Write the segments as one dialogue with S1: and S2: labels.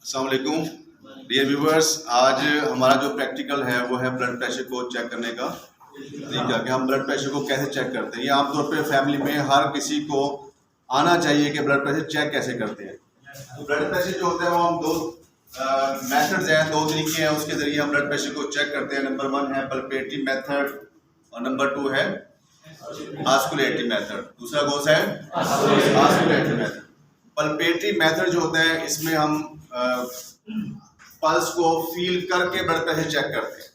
S1: अस्सलाम वालेकुम dear viewers. आज हमारा जो प्रैक्टिकल है वो है ब्लड प्रेशर को चेक करने का तरीका कि हम ब्लड प्रेशर को कैसे चेक करते हैं। ये आमतौर पे फैमिली में हर किसी को आना चाहिए कि ब्लड प्रेशर चेक कैसे करते हैं। तो ब्लड प्रेशर जो होता है वो हम दो मेथड्स हैं, दो तरीके हैं, उसके ज़रिए हम ब्लड प्रेशर को चेक करते हैं। नंबर 1 है पल्पेटरी मेथड और नंबर 2 है ऑस्कुलेटरी मेथड। दूसरा कौन सा है? ऑस्कुलेटरी मेथड। पल्पेटरी मेथड जो होता है इसमें हम पल्स को फील करके ब्लड प्रेशर चेक करते हैं।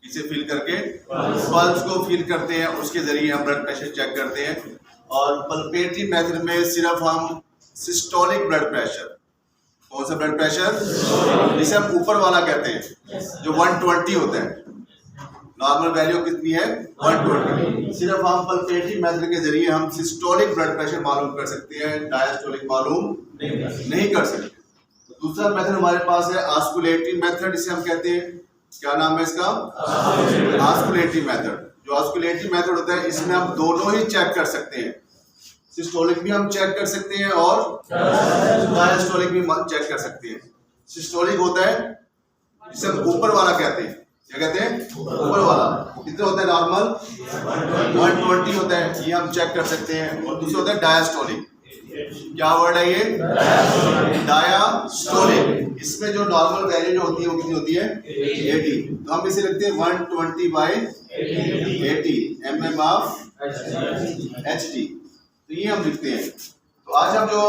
S1: इसे फील करके पल्स को फील करते हैं, उसके जरिए हम ब्लड प्रेशर चेक करते हैं। और पल्पेटरी मेथड में सिर्फ हम सिस्टोलिक ब्लड प्रेशर, कौन सा ब्लड प्रेशर जिसे हम ऊपर वाला कहते हैं, जो 120 होता है, नॉर्मल वैल्यू कितनी है 120, सिर्फ हम पल्पेटरी मेथड के जरिए हम सिस्टोलिक ब्लड प्रेशर मालूम कर सकते हैं, डायस्टोलिक मालूम नहीं कर सकते। दूसरा मेथड हमारे पास है ऑस्कुलेटरी मेथड, इसे हम कहते हैं, क्या नाम है इसका? ऑस्कुलेटरी मेथड। जो ऑस्कुलेटरी मेथड होता है इसमें हम दोनों ही चेक कर सकते हैं, सिस्टोलिक भी हम चेक कर सकते हैं और डायस्टोलिक भी चेक कर सकते हैं। सिस्टोलिक होता है जिसे हम ऊपर वाला कहते हैं, क्या कहते हैं? ऊपर वाला। कितना होता है? नॉर्मल 120 होता है, ये हम चेक कर सकते हैं। और दूसरा होता है डायस्टोलिक। क्या वर्ड है ये? डायस्टोलिक। इसमें जो नॉर्मल वैल्यू जो होती है वो कितनी होती है 80, तो हम इसे लिखते हैं 120/80 mm ऑफ HD, तो ये हम लिखते हैं। तो आज हम जो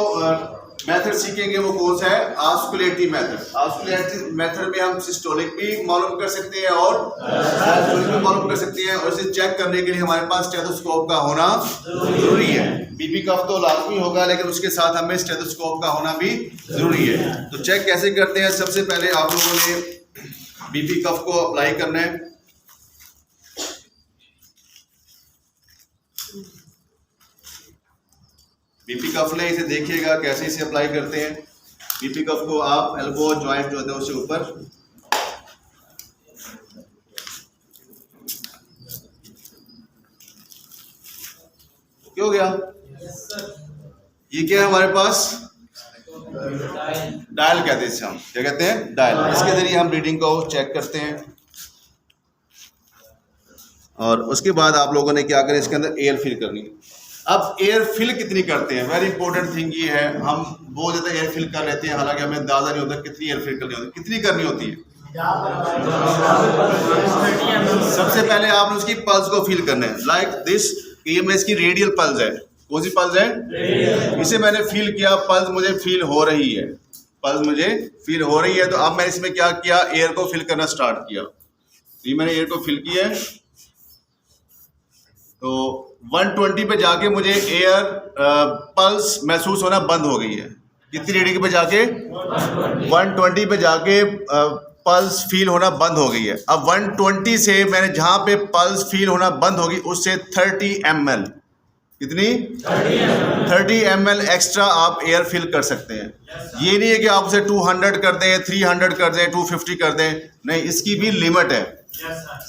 S1: मेथड सीखेंगे वो कौन सा है? ऑस्कुलेटरी मेथड। ऑस्कुलेटरी मेथड में हम सिस्टोलिक भी मालूम कर सकते हैं और डायस्टोलिक भी मालूम कर सकते हैं। और इसे चेक करने के लिए हमारे पास स्टेथोस्कोप का होना जरूरी है। बीपी कफ तो लाजमी होगा, लेकिन उसके साथ हमें स्टेथोस्कोप का होना भी जरूरी है। तो चेक कैसे करते हैं? सबसे पहले आप लोगों ने बीपी कफ को अप्लाई करना है। बीपी कफ ले, इसे देखिएगा कैसे इसे अप्लाई करते हैं। बीपी कफ को आप एल्बो जॉइंट जो होता है उससे ऊपर, क्या हो गया? ये क्या है हमारे पास? डायल कहते हैं इसे हम, क्या कहते हैं? डायल। इसके जरिए हम रीडिंग को चेक करते हैं। और उसके बाद आप लोगों ने क्या करें, इसके अंदर एयर फिल करनी है। अब एयर फिल कितनी करते हैं, वेरी इंपॉर्टेंट थिंग ये है। हम बहुत ज़्यादा एयर फिल कर लेते हैं, हालांकि हमें अंदाजा नहीं होता कितनी एयर फिल करनी होती है। कितनी करनी होती है? सबसे पहले आपने उसकी पल्स को फील करना है, लाइक दिस। ये में इसकी रेडियल पल्स है। कौन सी पल्स है? इसे मैंने फील किया, पल्स मुझे फील हो रही है, पल्स मुझे फील हो रही है। तो अब मैंने इसमें क्या किया, एयर को फिल करना स्टार्ट किया। ये मैंने एयर को फिल किया है, तो 120 पे जाके मुझे एयर पल्स महसूस होना बंद हो गई है। कितनी रीडिंग पे जाके? 120 पे जाके पल्स फील होना बंद हो गई है। अब 120 से मैंने जहाँ पे पल्स फील होना बंद होगी उससे 30 ml, कितनी? 30 ml एक्स्ट्रा आप एयर फिल कर सकते हैं। ये नहीं है कि आप उसे 200 कर दें, 300 कर दें, 250 कर दें, नहीं, इसकी भी लिमिट है।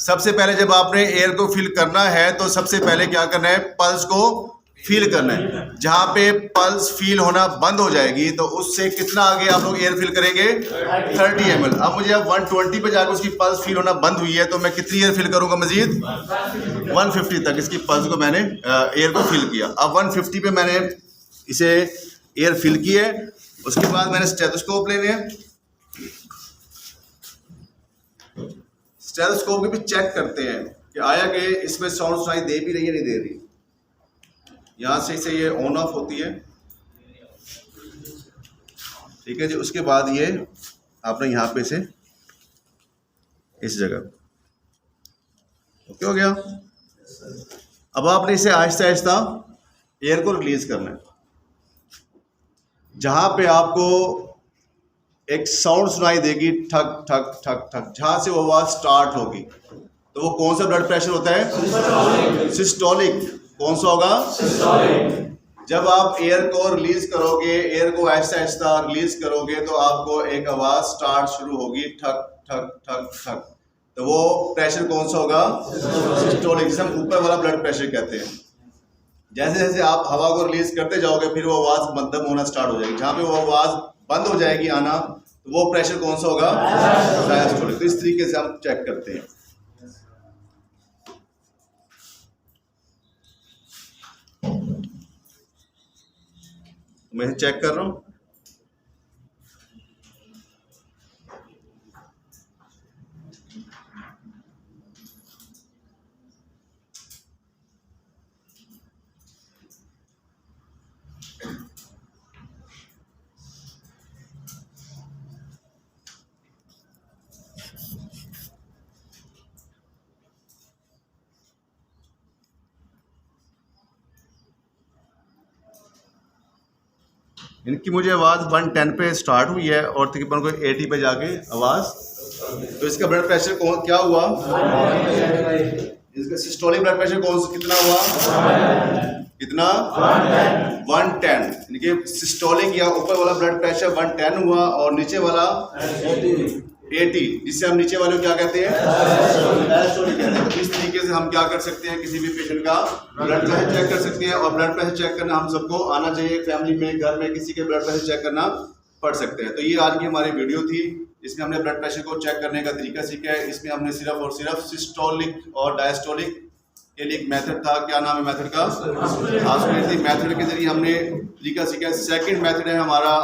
S1: सबसे पहले जब आपने एयर को फिल करना है तो सबसे पहले क्या करना है, पल्स को फील करना है। जहां पे पल्स फील होना बंद हो जाएगी तो उससे कितना आगे आप लोग एयर फिल करेंगे? 30 ml। अब मुझे 120 पे जाकर उसकी पल्स फील होना बंद हुई है, तो मैं कितनी एयर फिल करूंगा मजीद? 150 तक इसकी पल्स को मैंने एयर को फिल किया। अब 150 पे मैंने इसे एयर फिल की है। उसके बाद मैंने स्टेथोस्कोप लेने हैं। स्टेथोस्कोप में भी चेक करते हैं कि आया कि इसमें साउंड सुनाई दे भी रही है, नहीं दे रही। यहाँ से इसे ये ऑन ऑफ होती है, ठीक है जी। उसके बाद ये आपने यहाँ पे से इस जगह, ओके हो गया। अब आपने इसे आहिस्ता आहिस्ता एयर को रिलीज करना है। जहाँ पे आपको एक साउंड सुनाई देगी, ठक ठक ठक ठक, जहाँ से वो आवाज स्टार्ट होगी, तो वो कौन सा ब्लड प्रेशर होता है? सिस्टोलिक। कौन सा होगा? सिस्टोलिक। जब आप एयर को रिलीज करोगे, एयर को आहिस्ता आहिस्ता रिलीज करोगे, तो आपको एक आवाज स्टार्ट शुरू होगी, ठक ठक ठक ठक, तो वो प्रेशर कौन सा होगा? सिस्टोलिक, जिसे हम ऊपर वाला ब्लड प्रेशर कहते हैं। जैसे जैसे आप हवा को रिलीज करते जाओगे फिर वो आवाज मध्यम होना स्टार्ट हो जाएगी। जहाँ पे वो आवाज बंद हो जाएगी आना, तो वो प्रेशर कौन सा होगा? डायस्टोलिक। तो इस तरीके से हम चेक करते हैं। मैं चेक कर रहा हूं। इनकी मुझे आवाज़ 110 पे स्टार्ट हुई है और तकरीबन कोई 80 पे जाके आवाज़। तो इसका ब्लड प्रेशर क्या हुआ? इसका सिस्टोलिक ब्लड प्रेशर कितना हुआ? कितना? 110। इनके सिस्टोलिक या ऊपर वाला ब्लड प्रेशर 110 हुआ और नीचे वाला 80, जिससे हम नीचे वाले को क्या कहते हैं? डायस्टोलिक कहते हैं। तो इस तरीके से हम क्या कर सकते हैं, किसी भी पेशेंट का ब्लड प्रेशर चेक कर सकते हैं। और ब्लड प्रेशर चेक करना हम सबको आना चाहिए। फैमिली में, घर में किसी के ब्लड प्रेशर चेक करना पड़ सकते हैं। तो ये आज की हमारी वीडियो थी। इसमें हमने ब्लड प्रेशर को चेक करने का तरीका सीखा है। इसमें हमने सिर्फ और सिर्फ सिस्टोलिक और डायस्टोलिक के लिए एक मेथड था। क्या नाम है मेथड का? ऑस्मोलॉजी मेथड के जरिए हमने तरीका सीखा है। सेकंड मेथड है हमारा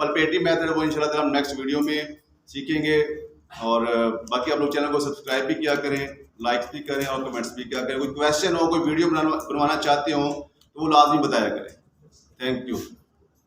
S1: पल्पेटरी मेथड, वो इंशाल्लाह हम नेक्स्ट वीडियो में सीखेंगे। और बाकी आप लोग चैनल को सब्सक्राइब भी किया करें, लाइक्स भी करें और कमेंट्स भी किया करें। कोई क्वेश्चन हो, कोई वीडियो बनवाना चाहते हो तो वो लाजमी बताया करें। Thank you.